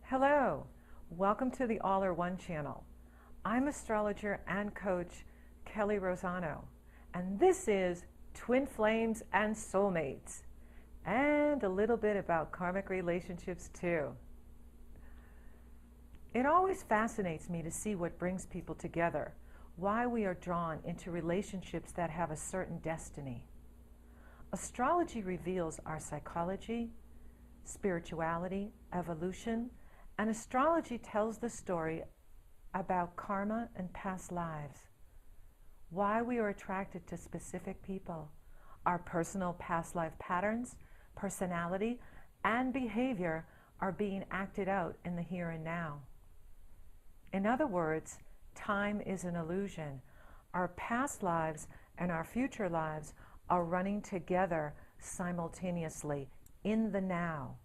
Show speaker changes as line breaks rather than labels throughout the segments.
Hello, welcome to the All or One channel. I'm astrologer and coach Kelly Rosano, and this is Twin Flames and Soulmates, and a little bit about karmic relationships too. It always fascinates me to see what brings people together, why we are drawn into relationships that have a certain destiny. Astrology reveals our psychology, spirituality, evolution, and astrology tells the story about karma and past lives, why we are attracted to specific people, our personal past life patterns, personality, and behavior are being acted out in the here and now. In other words, time is an illusion. Our past lives and our future lives are running together simultaneously in the now.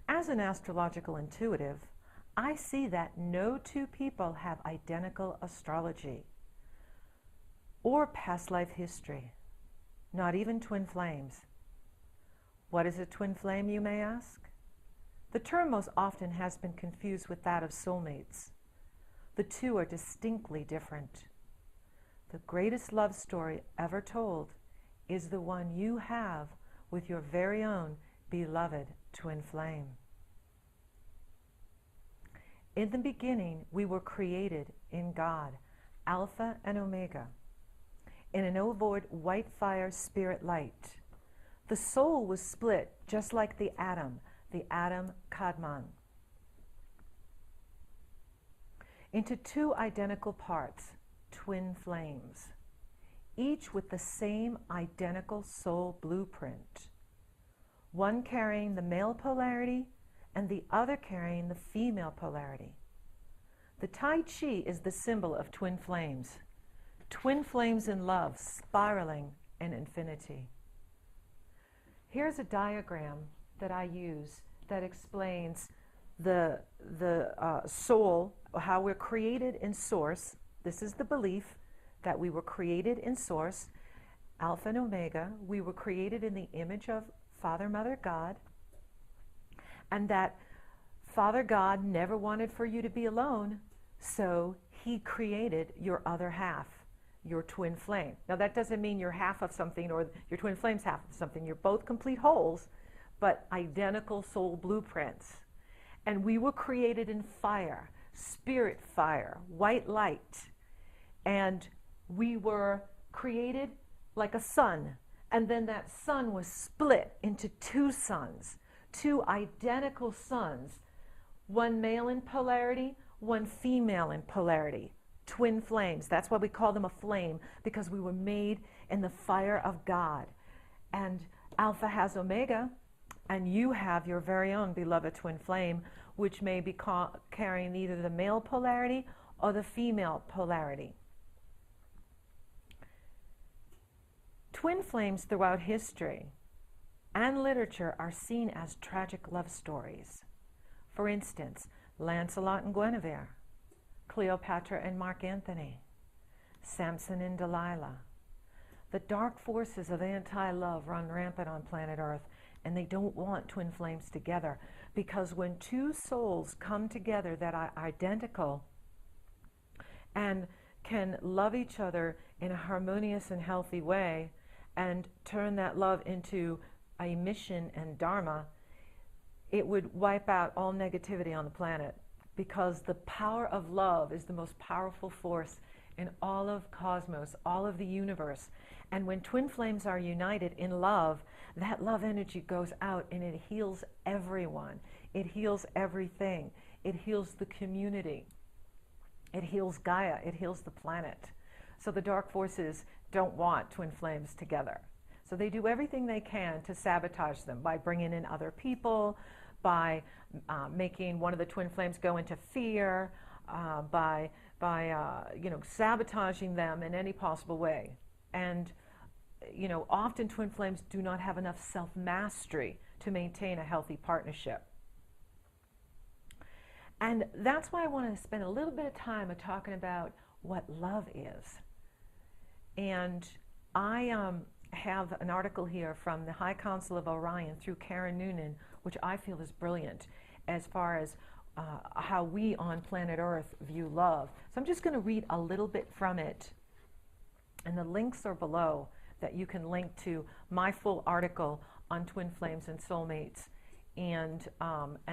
As an astrological intuitive, I see that no two people have identical astrology or past life history, not even twin flames. What is a twin flame, you may ask? The term most often has been confused with that of soulmates. The two are distinctly different. The greatest love story ever told is the one you have with your very own beloved twin flame. In the beginning, we were created in God, Alpha and Omega, in an ovoid white fire spirit light. The soul was split just like the atom Kadmon, into two identical parts, twin flames, each with the same identical soul blueprint, one carrying the male polarity and the other carrying the female polarity. The Tai Chi is the symbol of twin flames in love, spiraling in infinity. Here's a diagram that I use that explains the soul, how we're created in source. This is the belief that we were created in source, Alpha and Omega. We were created in the image of Father, Mother, God, and that Father God never wanted for you to be alone, so he created your other half, your twin flame. Now that doesn't mean you're half of something or your twin flame's half of something. You're both complete wholes, but identical soul blueprints. And we were created in fire, spirit fire, white light. And we were created like a sun. And then that sun was split into two suns, two identical suns, one male in polarity, one female in polarity, twin flames. That's why we call them a flame, because we were made in the fire of God. And Alpha has Omega, and you have your very own beloved twin flame, which may be carrying either the male polarity or the female polarity. Twin flames throughout history and literature are seen as tragic love stories. For instance, Lancelot and Guinevere, Cleopatra and Mark Antony, Samson and Delilah. The dark forces of anti-love run rampant on planet Earth, and they don't want twin flames together, because when two souls come together that are identical and can love each other in a harmonious and healthy way and turn that love into a mission and dharma, it would wipe out all negativity on the planet, because the power of love is the most powerful force in all of cosmos, all of the universe. And when twin flames are united in love, that love energy goes out and it heals everyone. It heals everything. It heals the community. It heals Gaia. It heals the planet. So the dark forces don't want twin flames together. So they do everything they can to sabotage them by bringing in other people, by making one of the twin flames go into fear, by sabotaging them in any possible way. And often twin flames do not have enough self-mastery to maintain a healthy partnership. And that's why I want to spend a little bit of time talking about what love is. And I have an article here from the High Council of Orion through Karen Noonan, which I feel is brilliant as far as how we on planet Earth view love. So I'm just going to read a little bit from it, and the links are below that you can link to my full article on twin flames and soulmates, and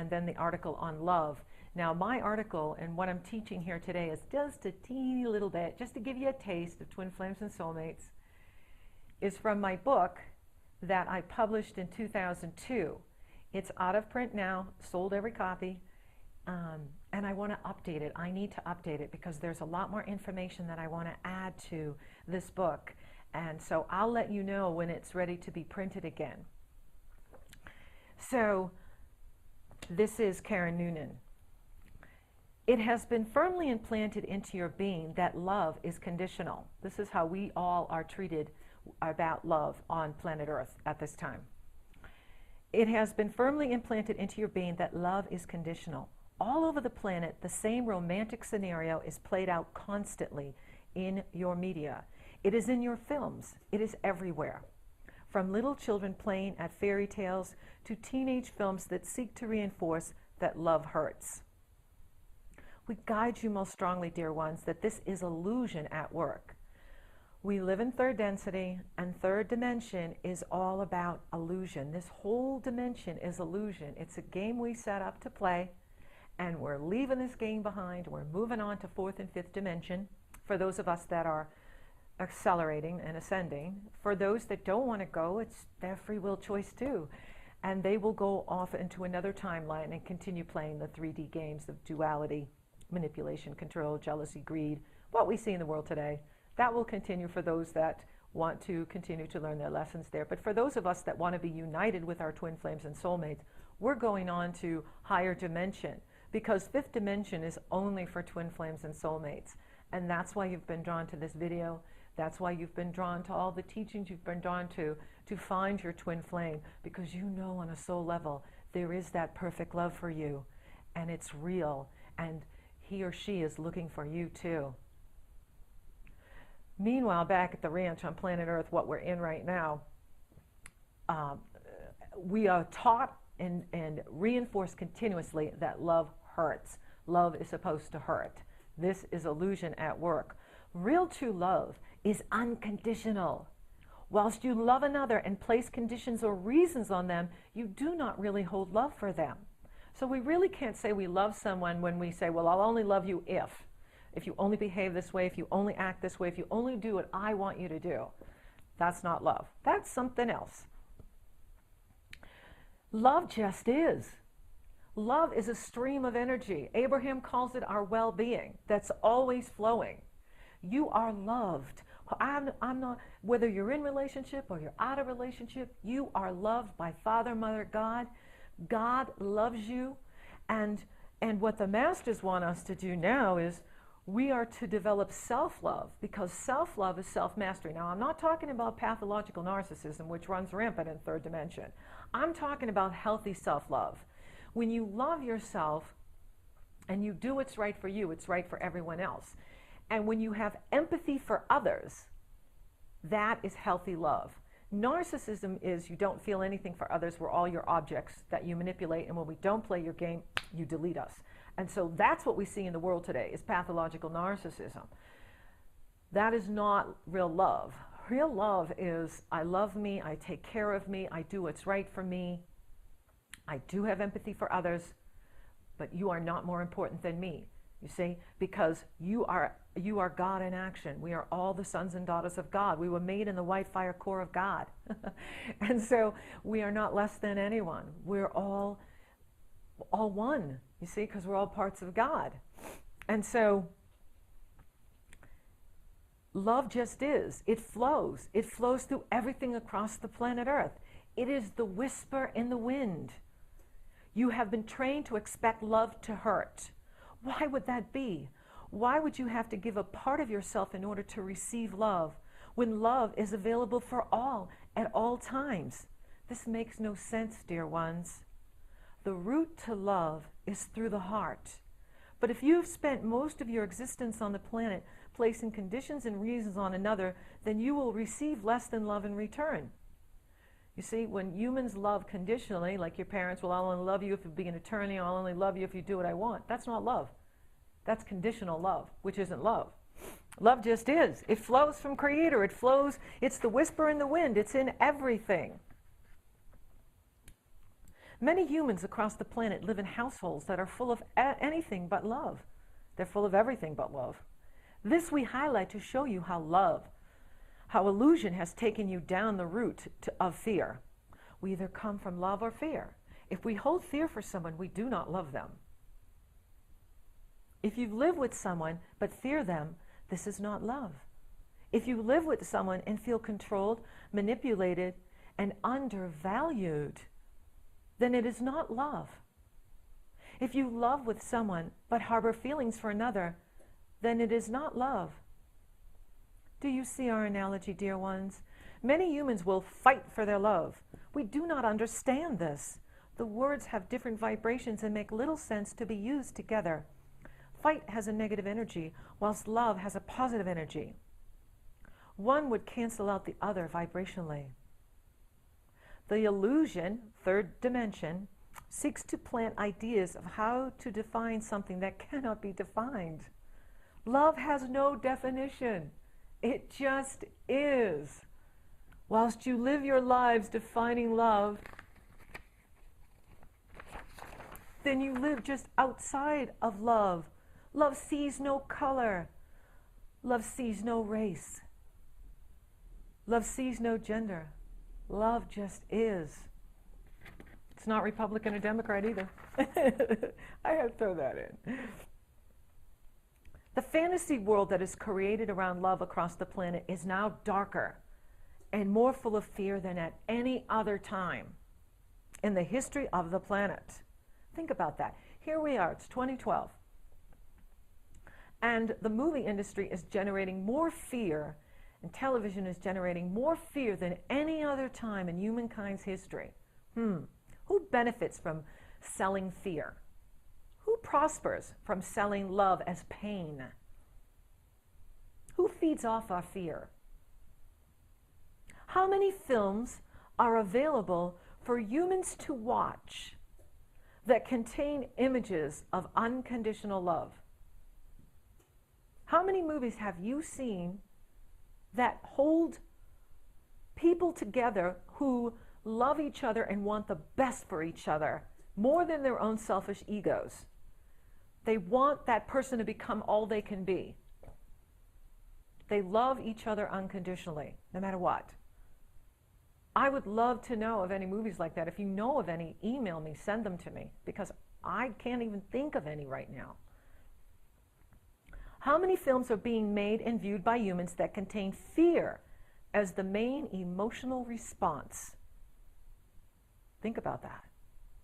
then the article on love. Now, my article and what I'm teaching here today is just a teeny little bit, just to give you a taste of twin flames and soulmates, is from my book that I published in 2002. It's out of print now, sold every copy, and I want to update it. I need to update it because there's a lot more information that I want to add to this book. And so I'll let you know when it's ready to be printed again. So this is Karen Noonan. It has been firmly implanted into your being that love is conditional. This is how we all are treated about love on planet Earth at this time. It has been firmly implanted into your being that love is conditional. All over the planet, the same romantic scenario is played out constantly in your media. It is in your films. It is everywhere. From little children playing at fairy tales to teenage films that seek to reinforce that love hurts. We guide you most strongly, dear ones, that this is illusion at work. We live in third density, and third dimension is all about illusion. This whole dimension is illusion. It's a game we set up to play, and we're leaving this game behind. We're moving on to fourth and fifth dimension for those of us that are accelerating and ascending. For those that don't want to go, it's their free will choice too. And they will go off into another timeline and continue playing the 3D games of duality, manipulation, control, jealousy, greed, what we see in the world today. That will continue for those that want to continue to learn their lessons there. But for those of us that want to be united with our twin flames and soulmates, we're going on to higher dimension, because fifth dimension is only for twin flames and soulmates. And that's why you've been drawn to this video. That's why you've been drawn to all the teachings you've been drawn to find your twin flame, because you know on a soul level there is that perfect love for you, and it's real, and he or she is looking for you too. Meanwhile, back at the ranch on planet Earth, what we're in right now, we are taught and reinforced continuously that love hurts. Love is supposed to hurt. This is illusion at work. Real true love is unconditional. Whilst you love another and place conditions or reasons on them, you do not really hold love for them. So we really can't say we love someone when we say, well, I'll only love you if you only behave this way, if you only act this way, if you only do what I want you to do. That's not love. That's something else. Love just is. Love is a stream of energy. Abraham calls it our well-being that's always flowing. You are loved. I'm not, whether you're in relationship or you're out of relationship, you are loved by Father, Mother, God. God loves you. And what the masters want us to do now is we are to develop self-love, because self-love is self-mastery. Now, I'm not talking about pathological narcissism, which runs rampant in third dimension. I'm talking about healthy self-love. When you love yourself and you do what's right for you, it's right for everyone else. And when you have empathy for others, that is healthy love. Narcissism is you don't feel anything for others. We're all your objects that you manipulate, and when we don't play your game, you delete us. And so that's what we see in the world today, is pathological narcissism. That is not real love. Real love is, I love me, I take care of me, I do what's right for me, I do have empathy for others, but you are not more important than me. You see, because you are God in action. We are all the sons and daughters of God. We were made in the white fire core of God. And so we are not less than anyone. We're all one, you see, because we're all parts of God. And so love just is. It flows. It flows through everything across the planet Earth. It is the whisper in the wind. You have been trained to expect love to hurt. Why would that be? Why would you have to give a part of yourself in order to receive love when love is available for all at all times? This makes no sense, dear ones. The route to love is through the heart. But if you've spent most of your existence on the planet placing conditions and reasons on another, then you will receive less than love in return. You see, when humans love conditionally, like your parents will, I'll only love you if you be an attorney, I'll only love you if you do what I want. That's not love. That's conditional love, which isn't love. Love just is. It flows from Creator. It flows, it's the whisper in the wind. It's in everything. Many humans across the planet live in households that are full of anything but love. They're full of everything but love. This we highlight to show you how illusion has taken you down the route of fear. We either come from love or fear. If we hold fear for someone, we do not love them. If you live with someone but fear them, this is not love. If you live with someone and feel controlled, manipulated, and undervalued, then it is not love. If you love with someone but harbor feelings for another, then it is not love. Do you see our analogy, dear ones? Many humans will fight for their love. We do not understand this. The words have different vibrations and make little sense to be used together. Fight has a negative energy, whilst love has a positive energy. One would cancel out the other vibrationally. The illusion, third dimension, seeks to plant ideas of how to define something that cannot be defined. Love has no definition. It just is. Whilst you live your lives defining love, then you live just outside of love. Love sees no color. Love sees no race. Love sees no gender. Love just is. It's not Republican or Democrat either. I had to throw that in. The fantasy world that is created around love across the planet is now darker and more full of fear than at any other time in the history of the planet. Think about that. Here we are, it's 2012. And the movie industry is generating more fear, and television is generating more fear than any other time in humankind's history. Who benefits from selling fear? Who prospers from selling love as pain? Who feeds off our fear? How many films are available for humans to watch that contain images of unconditional love? How many movies have you seen that hold people together who love each other and want the best for each other more than their own selfish egos? They want that person to become all they can be. They love each other unconditionally, no matter what. I would love to know of any movies like that. If you know of any, email me, send them to me, because I can't even think of any right now. How many films are being made and viewed by humans that contain fear as the main emotional response? Think about that.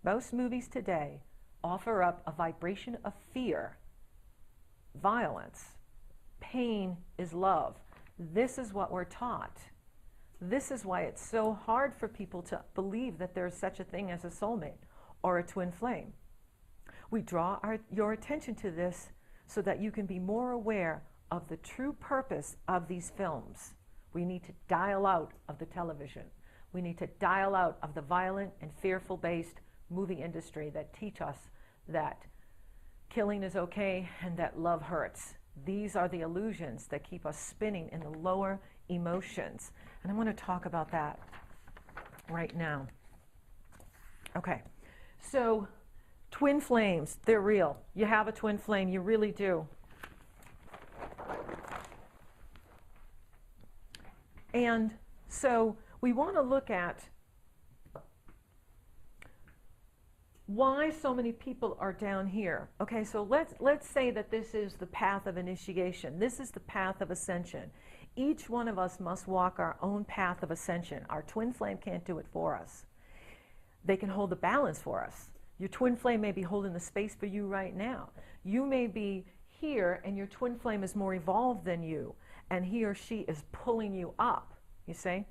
Most movies today offer up a vibration of fear, violence. Pain is love. This is what we're taught. This is why it's so hard for people to believe that there's such a thing as a soulmate or a twin flame. We draw your attention to this so that you can be more aware of the true purpose of these films. We need to dial out of the television. We need to dial out of the violent and fearful-based movie industry that teach us that killing is okay and that love hurts. These are the illusions that keep us spinning in the lower emotions. And I want to talk about that right now. Okay, so twin flames, they're real. You have a twin flame, you really do. And so we want to look at why so many people are down here. Okay, so let's say that this is the path of initiation. This is the path of ascension. Each one of us must walk our own path of ascension. Our twin flame can't do it for us. They can hold the balance for us. Your twin flame may be holding the space for you right now. You may be here and your twin flame is more evolved than you, and he or she is pulling you up, you see?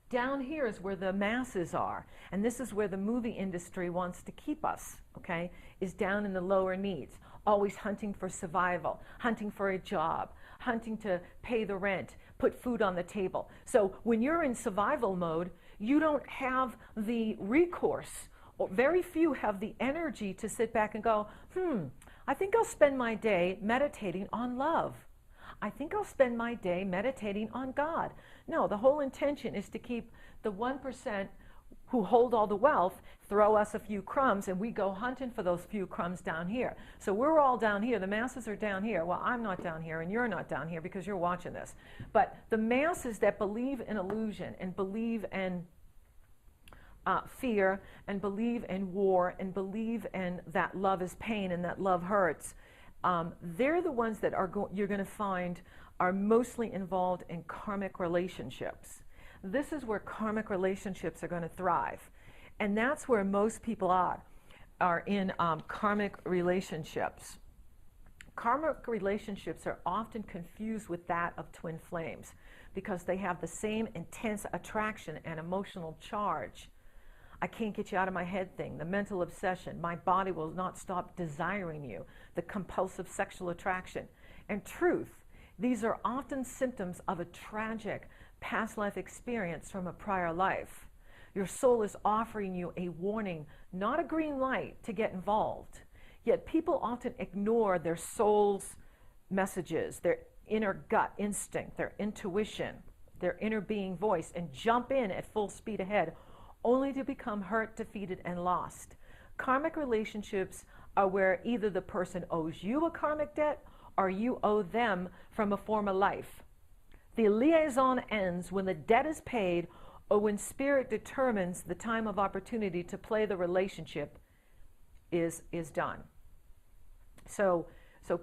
Down here is where the masses are, and this is where the movie industry wants to keep us, okay, is down in the lower needs, always hunting for survival, hunting for a job, hunting to pay the rent, put food on the table. So when you're in survival mode, you don't have the recourse, or very few have the energy to sit back and go, I think I'll spend my day meditating on love. I think I'll spend my day meditating on God. No, the whole intention is to keep the 1% who hold all the wealth, throw us a few crumbs, and we go hunting for those few crumbs down here. So we're all down here. The masses are down here. Well, I'm not down here, and you're not down here because you're watching this. But the masses that believe in illusion and believe in fear and believe in war and believe in that love is pain and that love hurts, they're the ones that you're going to find are mostly involved in karmic relationships. This is where karmic relationships are going to thrive. And that's where most people are in karmic relationships. Karmic relationships are often confused with that of twin flames because they have the same intense attraction and emotional charge. I can't get you out of my head thing, the mental obsession, my body will not stop desiring you, the compulsive sexual attraction. And truth, these are often symptoms of a tragic past life experience from a prior life. Your soul is offering you a warning, not a green light to get involved. Yet people often ignore their soul's messages, their inner gut instinct, their intuition, their inner being voice, and jump in at full speed ahead, only to become hurt, defeated, and lost. Karmic relationships are where either the person owes you a karmic debt or you owe them from a former life. The liaison ends when the debt is paid or when spirit determines the time of opportunity to play the relationship is done. So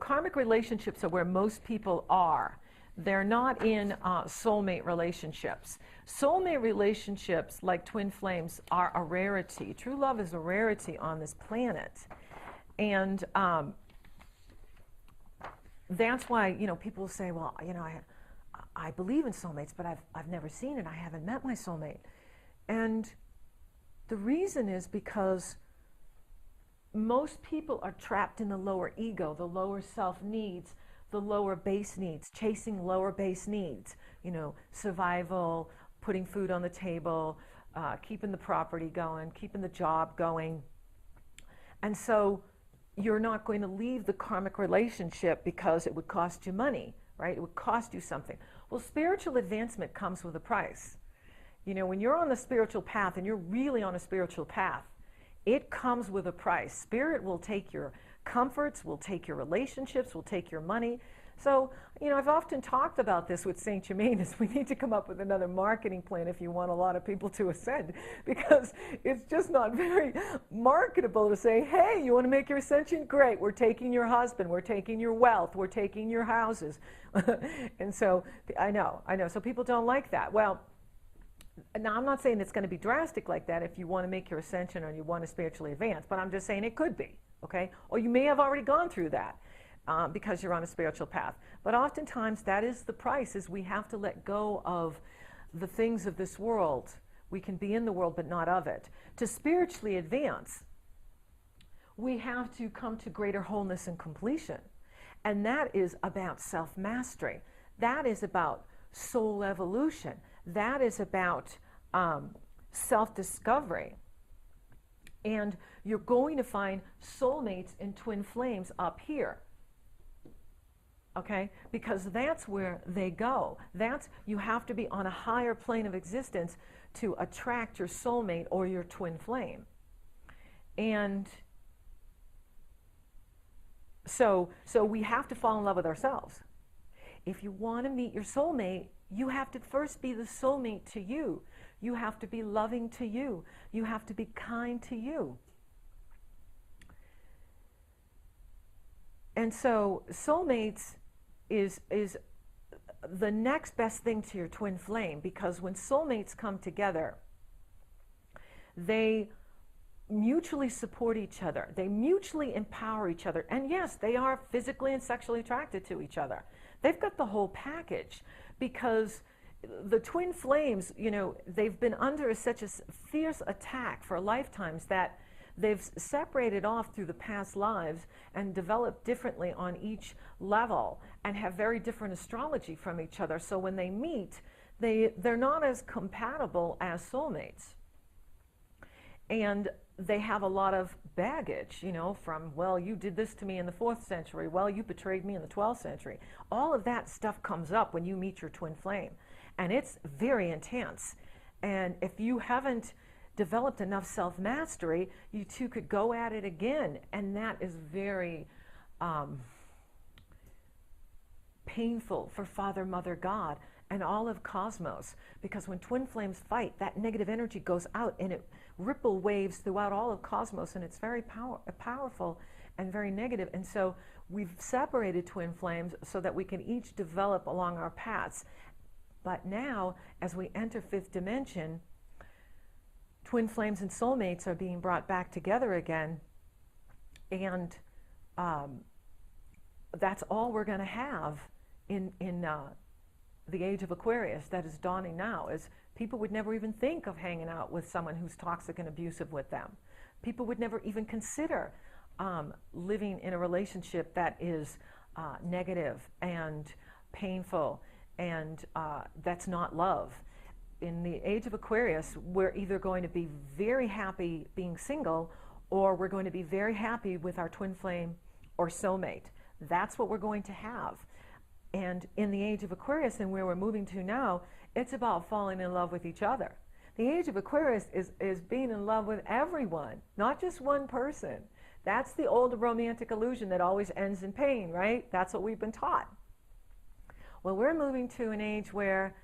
karmic relationships are where most people are. They're not in soulmate relationships. Soulmate relationships, like twin flames, are a rarity. True love is a rarity on this planet. And that's why, people say, well, I believe in soulmates, but I've never seen it. I haven't met my soulmate. And the reason is because most people are trapped in the lower ego, the lower self needs, the lower base needs, chasing lower base needs, survival, putting food on the table, keeping the property going, keeping the job going. And so you're not going to leave the karmic relationship because it would cost you money, right? It would cost you something. Well, spiritual advancement comes with a price. When you're on the spiritual path, and you're really on a spiritual path, it comes with a price. Spirit will take your comforts, will take your relationships, will take your money. So, I've often talked about this with St. Germain, is we need to come up with another marketing plan if you want a lot of people to ascend, because it's just not very marketable to say, hey, you want to make your ascension? Great, we're taking your husband, we're taking your wealth, we're taking your houses. And so, I know, so people don't like that. Well, now I'm not saying it's going to be drastic like that if you want to make your ascension or you want to spiritually advance, but I'm just saying it could be, okay? Or you may have already gone through that. Because you're on a spiritual path. But oftentimes that is the price, is we have to let go of the things of this world. We can be in the world but not of it. To spiritually advance, we have to come to greater wholeness and completion. And that is about self-mastery. That is about soul evolution. That is about self-discovery. And you're going to find soulmates in twin flames up here. Okay, because that's where they go. You have to be on a higher plane of existence to attract your soulmate or your twin flame. And so we have to fall in love with ourselves. If you want to meet your soulmate, you have to first be the soulmate to you. You have to be loving to you. You have to be kind to you. And so soulmates is the next best thing to your twin flame, because when soulmates come together, they mutually support each other. They mutually empower each other. And yes, they are physically and sexually attracted to each other. They've got the whole package, because the twin flames, they've been under such a fierce attack for lifetimes that they've separated off through the past lives and developed differently on each level and have very different astrology from each other. So when they meet, they're not as compatible as soulmates. And they have a lot of baggage, you know, from, well, you did this to me in the 4th century, well, you betrayed me in the 12th century. All of that stuff comes up when you meet your twin flame, and it's very intense. And if you haven't developed enough self-mastery, you two could go at it again, and that is very painful for Father, Mother, God, and all of cosmos, because when twin flames fight, that negative energy goes out and it ripple waves throughout all of cosmos, and it's very powerful and very negative. And so we've separated twin flames so that we can each develop along our paths. But now, as we enter 5th dimension, twin flames and soulmates are being brought back together again, and that's all we're going to have in the age of Aquarius that is dawning now. Is people would never even think of hanging out with someone who's toxic and abusive with them. People would never even consider living in a relationship that is negative and painful, and that's not love. In the age of Aquarius, we're either going to be very happy being single, or we're going to be very happy with our twin flame or soulmate. That's what we're going to have. And in the age of Aquarius, and where we're moving to now, it's about falling in love with each other. The age of Aquarius is being in love with everyone, not just one person. That's the old romantic illusion that always ends in pain, right? That's what we've been taught. Well, we're moving to an age where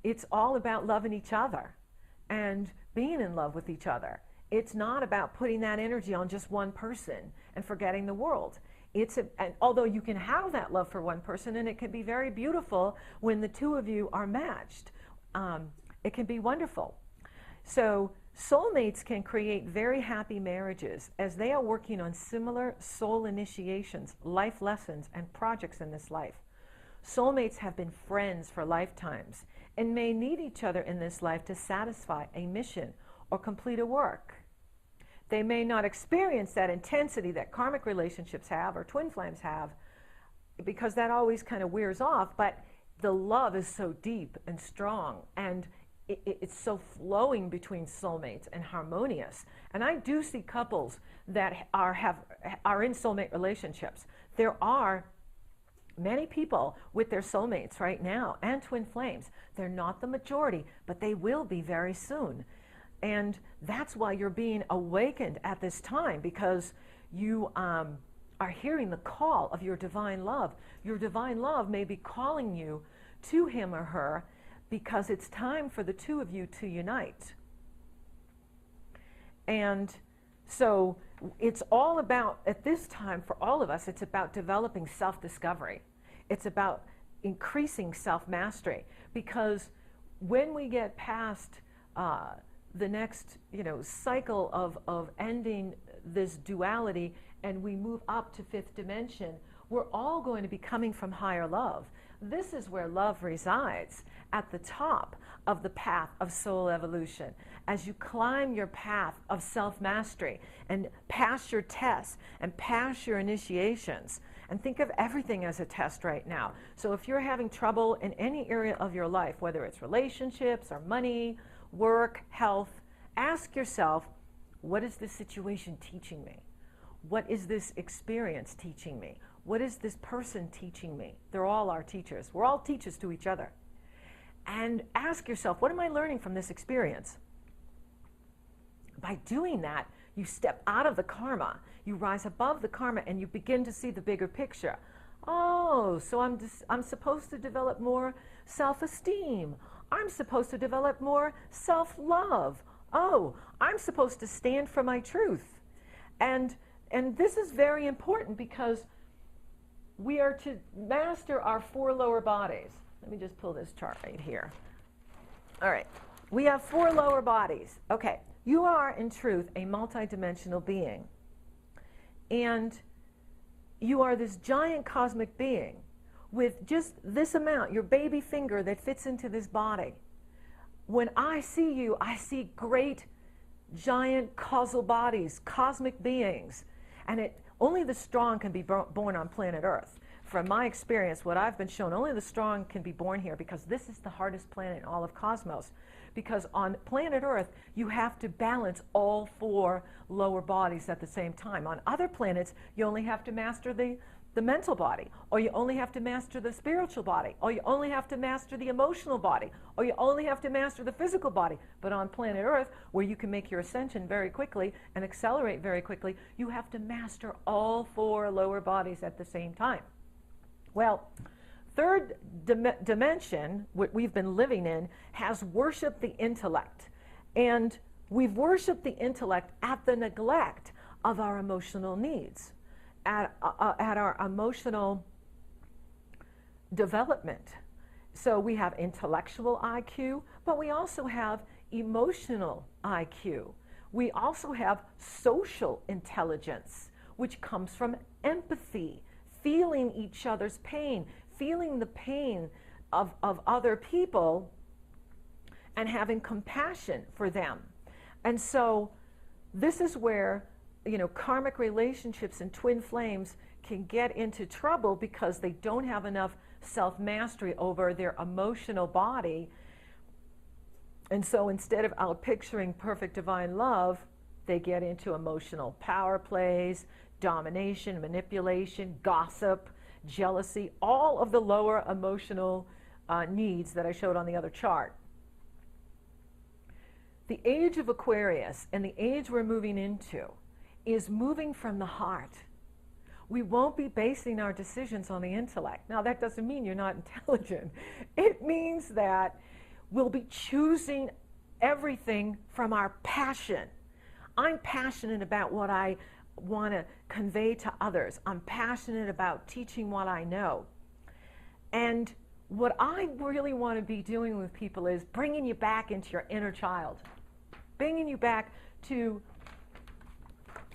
it's all about loving each other and being in love with each other. It's not about putting that energy on just one person and forgetting the world. And although you can have that love for one person, and it can be very beautiful when the two of you are matched, it can be wonderful. So soulmates can create very happy marriages as they are working on similar soul initiations, life lessons, and projects in this life. Soulmates have been friends for lifetimes and may need each other in this life to satisfy a mission or complete a work. They may not experience that intensity that karmic relationships have or twin flames have, because that always kind of wears off, but the love is so deep and strong, and it's so flowing between soulmates and harmonious. And I do see couples that are in soulmate relationships. There are many people with their soulmates right now and twin flames. They're not the majority, but they will be very soon. And that's why you're being awakened at this time, because you are hearing the call of your divine love. Your divine love may be calling you to him or her, because it's time for the two of you to unite. And so it's all about, at this time for all of us, it's about developing self-discovery. It's about increasing self-mastery, because when we get past the next, cycle of ending this duality, and we move up to 5th dimension, we're all going to be coming from higher love. This is where love resides, at the top of the path of soul evolution. As you climb your path of self-mastery and pass your tests and pass your initiations, and think of everything as a test right now. So if you're having trouble in any area of your life, whether it's relationships or money, work, health, ask yourself, what is this situation teaching me? What is this experience teaching me? What is this person teaching me? They're all our teachers. We're all teachers to each other. And ask yourself, what am I learning from this experience? By doing that, you step out of the karma. You rise above the karma, and you begin to see the bigger picture. Oh, so I'm supposed to develop more self-esteem. I'm supposed to develop more self-love. Oh, I'm supposed to stand for my truth. And this is very important, because we are to master our 4 lower bodies. Let me just pull this chart right here. All right. We have 4 lower bodies. Okay. You are, in truth, a multidimensional being. And you are this giant cosmic being with just this amount, your baby finger that fits into this body. When I see you, I see great giant causal bodies, cosmic beings. And only the strong can be born on planet Earth. From my experience, what I've been shown, only the strong can be born here, because this is the hardest planet in all of cosmos. Because on planet Earth, you have to balance all 4 lower bodies at the same time. On other planets, you only have to master the mental body, or you only have to master the spiritual body, or you only have to master the emotional body, or you only have to master the physical body. But on planet Earth, where you can make your ascension very quickly and accelerate very quickly, you have to master all 4 lower bodies at the same time. Well, third dimension, what we've been living in, has worshipped the intellect. And we've worshipped the intellect at the neglect of our emotional needs, at our emotional development. So we have intellectual IQ, but we also have emotional IQ. We also have social intelligence, which comes from empathy, feeling each other's pain, feeling the pain of other people, and having compassion for them. And so this is where, karmic relationships and twin flames can get into trouble, because they don't have enough self-mastery over their emotional body. And so instead of out picturing perfect divine love, they get into emotional power plays, domination, manipulation, gossip, jealousy, all of the lower emotional needs that I showed on the other chart. The age of Aquarius, and the age we're moving into, is moving from the heart. We won't be basing our decisions on the intellect. Now, that doesn't mean you're not intelligent. It means that we'll be choosing everything from our passion. I'm passionate about what I want to convey to others. I'm passionate about teaching what I know. And what I really want to be doing with people is bringing you back into your inner child. Bringing you back to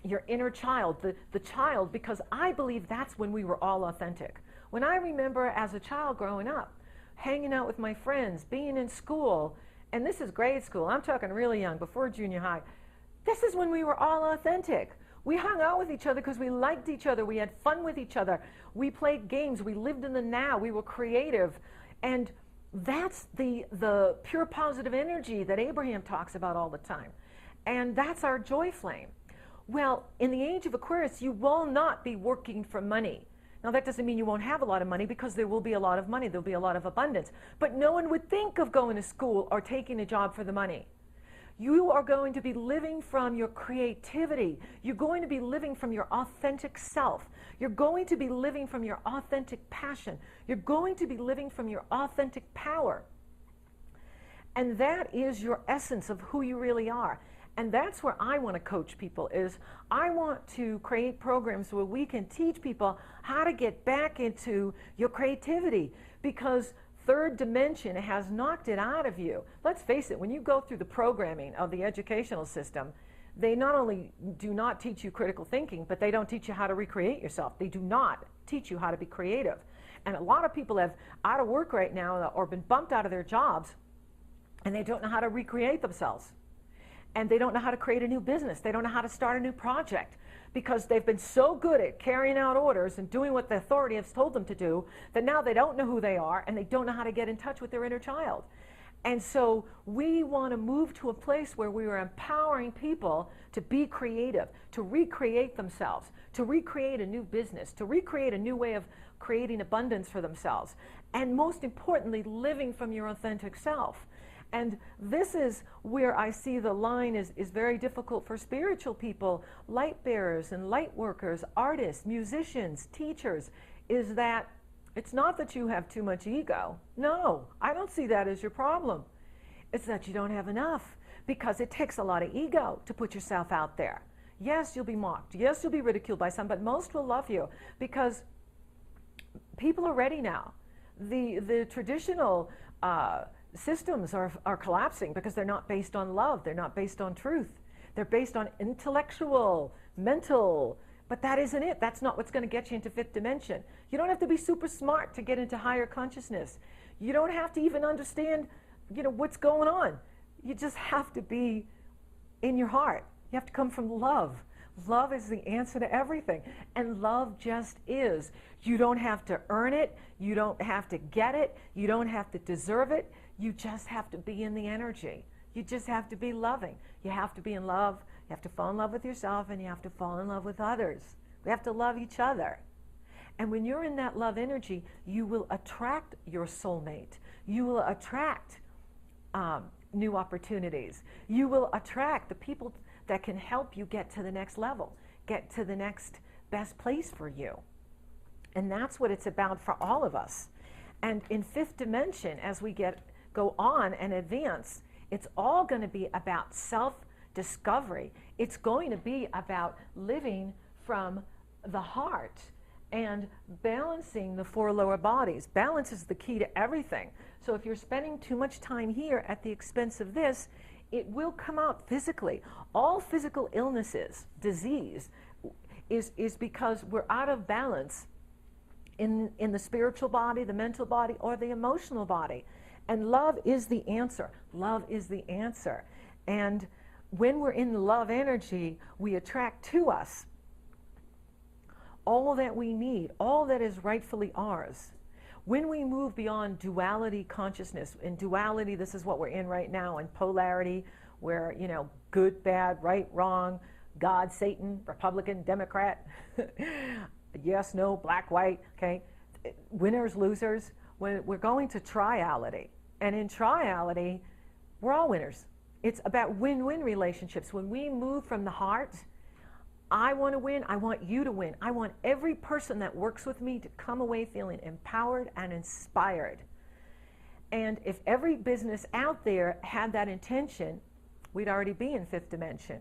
your inner child, the child, because I believe that's when we were all authentic. When I remember as a child growing up, hanging out with my friends, being in school, and this is grade school, I'm talking really young, before junior high, this is when we were all authentic. We hung out with each other because we liked each other, we had fun with each other, we played games, we lived in the now, we were creative, and that's the pure positive energy that Abraham talks about all the time. And that's our joy flame. Well, in the age of Aquarius, you will not be working for money. Now, that doesn't mean you won't have a lot of money, because there will be a lot of money, there'll be a lot of abundance. But no one would think of going to school or taking a job for the money. You are going to be living from your creativity. You're going to be living from your authentic self. You're going to be living from your authentic passion. You're going to be living from your authentic power. And that is your essence of who you really are. And that's where I want to coach people, is I want to create programs where we can teach people how to get back into your creativity, because third dimension has knocked it out of you. Let's face it, when you go through the programming of the educational system, they not only do not teach you critical thinking, but they don't teach you how to recreate yourself. They do not teach you how to be creative. And a lot of people have out of work right now or been bumped out of their jobs, and they don't know how to recreate themselves. And they don't know how to create a new business. They don't know how to start a new project, because they've been so good at carrying out orders and doing what the authority has told them to do that now they don't know who they are, and they don't know how to get in touch with their inner child. And so we want to move to a place where we are empowering people to be creative, to recreate themselves, to recreate a new business, to recreate a new way of creating abundance for themselves, and most importantly, living from your authentic self. And this is where I see the line is very difficult for spiritual people, light bearers and light workers, artists, musicians, teachers, is that it's not that you have too much ego. No, I don't see that as your problem. It's that you don't have enough, because it takes a lot of ego to put yourself out there. Yes, you'll be mocked. Yes, you'll be ridiculed by some, but most will love you, because people are ready now. The traditional systems are collapsing because they're not based on love. They're not based on truth. They're based on intellectual, mental, but that isn't it. That's not what's going to get you into fifth dimension. You don't have to be super smart to get into higher consciousness. You don't have to even understand, what's going on. You just have to be in your heart. You have to come from love. Love is the answer to everything. And love just is. You don't have to earn it. You don't have to get it. You don't have to deserve it. You just have to be in the energy. You just have to be loving. You have to be in love. You have to fall in love with yourself, and you have to fall in love with others. We have to love each other. And when you're in that love energy, you will attract your soulmate. You will attract new opportunities. You will attract the people that can help you get to the next level, get to the next best place for you. And that's what it's about for all of us. And in fifth dimension, as we go on and advance, it's all going to be about self-discovery. It's going to be about living from the heart and balancing the four lower bodies. Balance is the key to everything. So if you're spending too much time here at the expense of this, it will come out physically. All physical illnesses, disease, is because we're out of balance in the spiritual body, the mental body, or the emotional body. And love is the answer. Love is the answer. And when we're in the love energy, we attract to us all that we need, all that is rightfully ours. When we move beyond duality consciousness, in duality, this is what we're in right now, in polarity, where, good, bad, right, wrong, God, Satan, Republican, Democrat, yes, no, black, white, okay, winners, losers. When we're going to triality, and in triality, we're all winners. It's about win-win relationships. When we move from the heart, I want to win, I want you to win. I want every person that works with me to come away feeling empowered and inspired. And if every business out there had that intention, we'd already be in fifth dimension.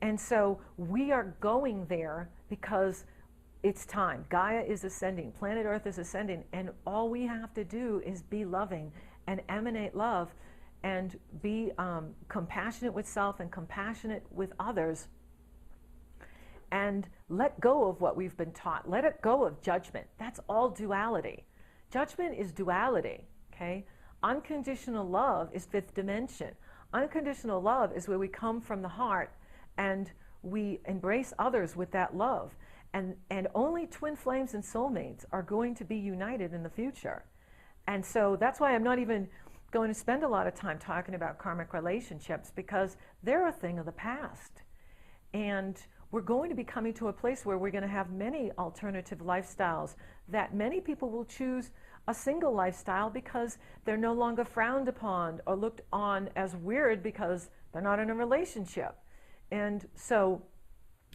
And so we are going there because it's time. Gaia is ascending, planet Earth is ascending, and all we have to do is be loving and emanate love and be compassionate with self and compassionate with others, and let go of what we've been taught. Let it go of judgment. That's all duality. Judgment is duality, okay? Unconditional love is fifth dimension. Unconditional love is where we come from the heart and we embrace others with that love. And only twin flames and soulmates are going to be united in the future. And so that's why I'm not even going to spend a lot of time talking about karmic relationships, because they're a thing of the past. And we're going to be coming to a place where we're going to have many alternative lifestyles, that many people will choose a single lifestyle because they're no longer frowned upon or looked on as weird because they're not in a relationship. And so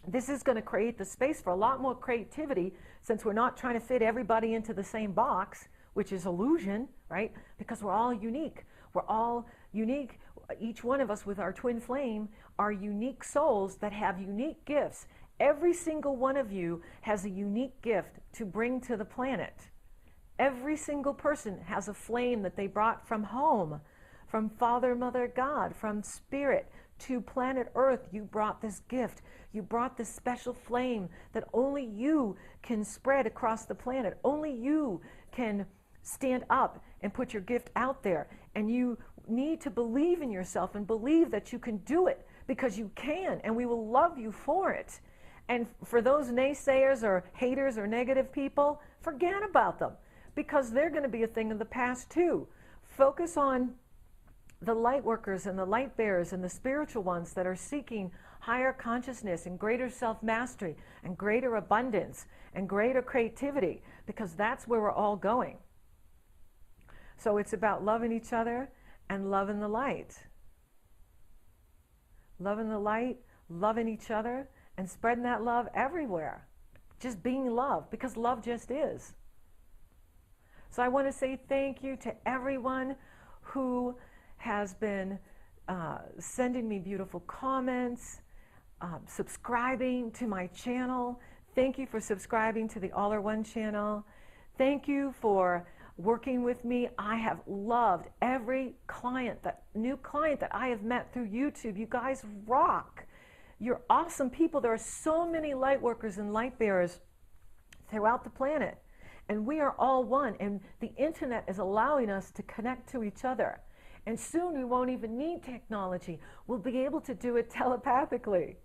this is going to create the space for a lot more creativity, since we're not trying to fit everybody into the same box, which is illusion, right? Because we're all unique. We're all unique. Each one of us with our twin flame are unique souls that have unique gifts. Every single one of you has a unique gift to bring to the planet. Every single person has a flame that they brought from home, from Father, Mother, God, from Spirit to planet Earth. You brought this gift. You brought this special flame that only you can spread across the planet. Only you can stand up and put your gift out there. And you need to believe in yourself and believe that you can do it, because you can, and we will love you for it. And for those naysayers or haters or negative people, forget about them, because they're going to be a thing of the past too. Focus on the light workers and the light bearers and the spiritual ones that are seeking higher consciousness and greater self-mastery and greater abundance and greater creativity, because that's where we're all going. So it's about loving each other and loving the light. Loving the light, loving each other, and spreading that love everywhere. Just being love, because love just is. So I want to say thank you to everyone who has been sending me beautiful comments, subscribing to my channel. Thank you for subscribing to the All or One channel. Thank you for working with me. I have loved every new client that I have met through YouTube. You guys rock. You're awesome people. There are so many light workers and light bearers throughout the planet, and we are all one, and the internet is allowing us to connect to each other. And soon we won't even need technology. We'll be able to do it telepathically.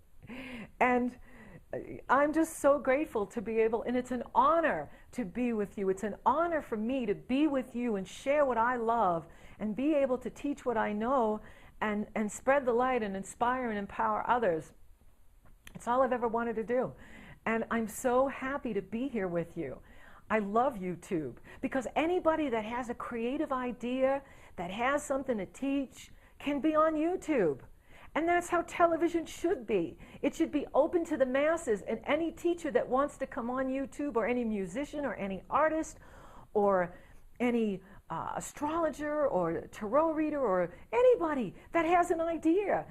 And I'm just so grateful to be able, and it's an honor to be with you. It's an honor for me to be with you and share what I love and be able to teach what I know and spread the light and inspire and empower others. It's all I've ever wanted to do. And I'm so happy to be here with you. I love YouTube because anybody that has a creative idea, that has something to teach, can be on YouTube. And that's how television should be. It should be open to the masses, and any teacher that wants to come on YouTube, or any musician or any artist or any astrologer or tarot reader or anybody that has an idea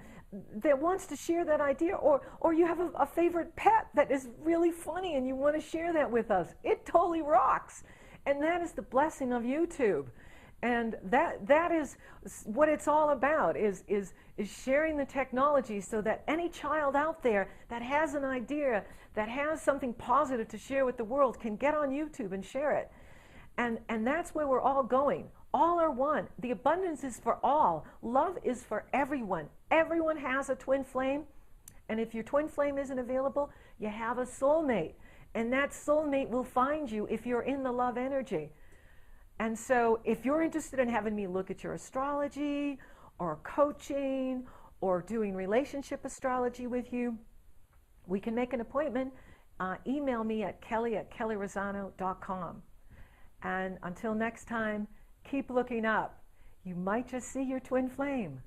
that wants to share that idea, or you have a favorite pet that is really funny and you want to share that with us. It totally rocks. And that is the blessing of YouTube. And that is what it's all about, is sharing the technology so that any child out there that has an idea, that has something positive to share with the world, can get on YouTube and share it. And that's where we're all going. All are one. The abundance is for all. Love is for everyone. Everyone has a twin flame. And if your twin flame isn't available, you have a soulmate. And that soulmate will find you if you're in the love energy. And so if you're interested in having me look at your astrology or coaching or doing relationship astrology with you, we can make an appointment. Email me at kelly@kellyrosano.com. And until next time, keep looking up. You might just see your twin flame.